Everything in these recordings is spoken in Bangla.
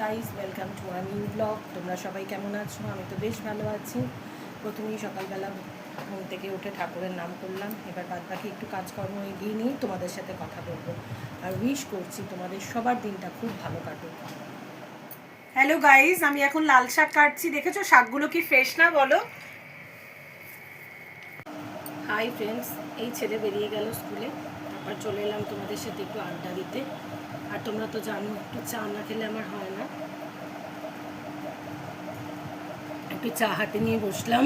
Guys, welcome to a new blog. তোমরা সবাই কেমন আছো? আমি তো বেশ ভালো আছি। প্রথমেই সকালবেলা ঘুম থেকে উঠে ঠাকুরের নাম করলাম। এবার বাদ বাকি একটু কাজকর্ম এগিয়ে নিয়ে তোমাদের সাথে কথা বলবো আর উইশ করছি তোমাদের সবার দিনটা খুব ভালো কাটুক। হ্যালো গাইস, আমি এখন লাল শাক কাটছি। দেখেছো শাকগুলো কি ফ্রেশ না বলো? হাই ফ্রেন্ডস, এই ছেলে বেরিয়ে গেল স্কুলে, তারপর চলে এলাম তোমাদের সাথে একটু আড্ডা দিতে। আর তোমরা তো জানো একটু চা না খেলে আমার হয় না। একটু চা হাতে নিয়ে বসলাম।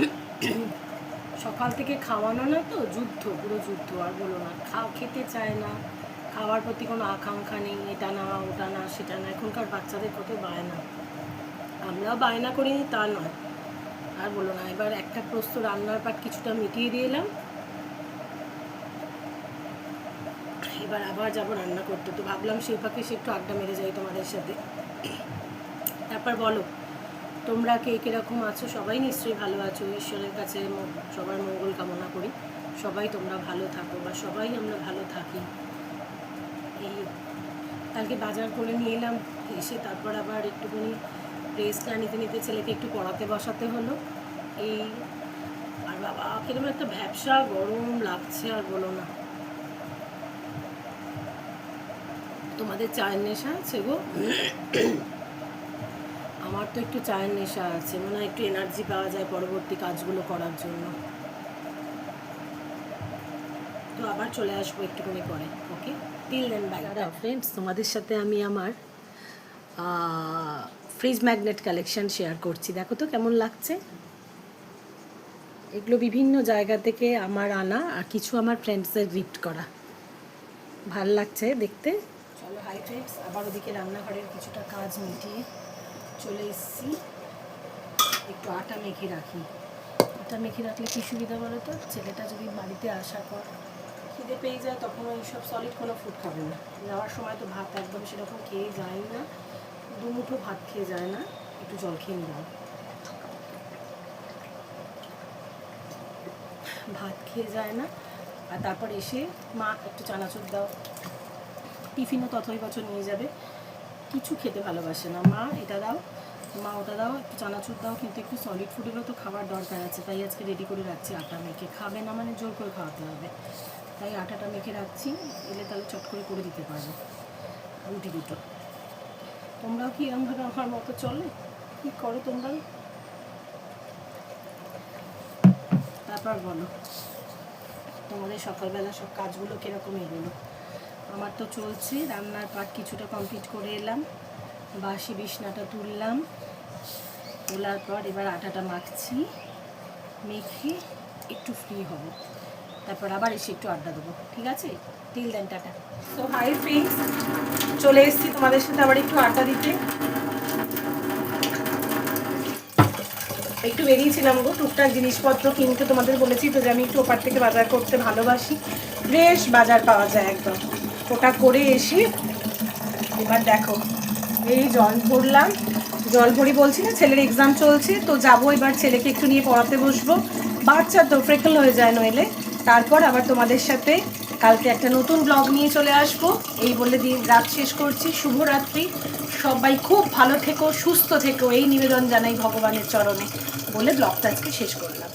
সকাল থেকে খাওয়ানো না তো যুদ্ধ, পুরো যুদ্ধ। আর বলো না, খেতে চায় না, খাওয়ার প্রতি কোনো আকাঙ্ক্ষা নেই। এটা না ওটা না সেটা না। এখনকার বাচ্চাদের কত বায়না, আমরাও বায়না করিনি তা নয়। আর বলো না, এবার একটা প্রস্ত রান্নার পাট কিছুটা মিটিয়ে দিয়ে এলাম। এবার আবার যাবো রান্না করতে। তো ভাবলাম সেই ফাঁকে সে একটু আড্ডা মেরে যাই তোমাদের সাথে। তারপর বলো, তোমরা কে কীরকম আছো? সবাই নিশ্চয়ই ভালো আছো। ঈশ্বরের কাছে সবার মঙ্গল কামনা করি। সবাই তোমরা ভালো থাকো বা সবাই আমরা ভালো থাকি। এই কালকে বাজার করে নিয়ে এলাম, এসে তারপর আবার একটুখানি রেস্টটা নিতে নিতে ছেলেকে একটু পড়াতে বসাতে হলো। এই আর বাবা কিরকম একটা ভ্যাবসা গরম লাগছে, আর বলো না। তোমাদের চায়ের নেশা আছে গো? আমার তো একটু চায়ের নেশা আছে, মনে হয় একটু এনার্জি পাওয়া যায় পরবর্তী কাজগুলো করার জন্য। তো আবার চলে আসবো একটুখানি পরে। ওকে, টিল দেন বাই। ফ্রেন্ডস, তোমাদের সাথে আমি আমার ফ্রিজ ম্যাগনেট কালেকশন শেয়ার করছি। দেখো তো কেমন লাগছে। এগুলো বিভিন্ন জায়গা থেকে আমার আনা, আর কিছু আমার ফ্রেন্ডসদের গিফট করা। ভাল লাগছে দেখতে। চলো হাই ফ্রেন্ডস, আবার ওদিকে রান্নাঘরের কিছুটা কাজ মিটিয়ে চলে এসেছি। একটু আটা মেখে রাখি। আটা মেখে রাখলে কী সুবিধা বলো তো? ছেলেটা যদি বাড়িতে আসার পর খিদে পেয়ে যায়, তখন ওই সব সলিড কোনো ফুড খাবে না। যাওয়ার সময় তো ভাত একদম সেরকম খেয়ে যায় না, দুমুঠো ভাত খেয়ে যায় না, একটু জল খেয়ে দাও। ভাত খেয়ে যায় না। আর তারপর এসে মা একটু চানাচুর দাও, টিফিনও তথই বছর নিয়ে যাবে। কিছু খেতে ভালোবাসে না। মা এটা দাও, মা ওটা দাও, একটু চানাচুর দাও। কিন্তু একটু সলিড ফুডেরও তো খাবার দরকার আছে। তাই আজকে রেডি করে রাখছি আটা মেখে। খাবে না মানে জোর করে খাওয়াতে হবে। তাই আটাটা মেখে রাখছি, এলে তাহলে চট করে দিতে পারবো রুটি দুটো। তোমরাও কি এরকমভাবে আমার মতো চলে? কী করো তোমরা? তারপর বলো, তোমাদের সকালবেলা সব কাজগুলো কীরকম এগোলো? আমার তো চলছে। রান্নার পাট কিছুটা কমপ্লিট করে এলাম, বাসি বিছনাটা তুললাম, তোলার পর এবার আটাটা মাখছি। মেখে একটু ফ্রি হব, তারপর আবার এসে একটু আড্ডা দেবো। ঠিক আছে, টিল দেন, টাটা। তো হাই ফ্রেন্ডস, চলে এসেছি তোমাদের সাথে আবার একটু আড্ডা দিতে। একটু বেরিয়েছিলাম গো টুকটাক জিনিসপত্র কিনতে। তোমাদের বলেছি তো যে আমি একটু ওপার থেকে বাজার করতে ভালোবাসি। ফ্রেশ বাজার পাওয়া যায় একদম। ওটা করে এসে এবার দেখো এই জল ভরলাম। জল ভরি বলছি না, ছেলের এক্সাম চলছে তো যাবো এবার ছেলেকে একটু নিয়ে পড়াতে বসবো। বাচ্চা তো ফ্রেকল হয়ে যায় নইলে। তারপর আবার তোমাদের সাথে কালকে একটা নতুন ব্লগ নিয়ে চলে আসবো। এই বলে দিন রাত শেষ করছি। শুভরাত্রি। সবাই খুব ভালো থেকো, সুস্থ থেকো, এই নিবেদন জানাই ভগবানের চরণে বলে ব্লগটা আজকে শেষ করলাম।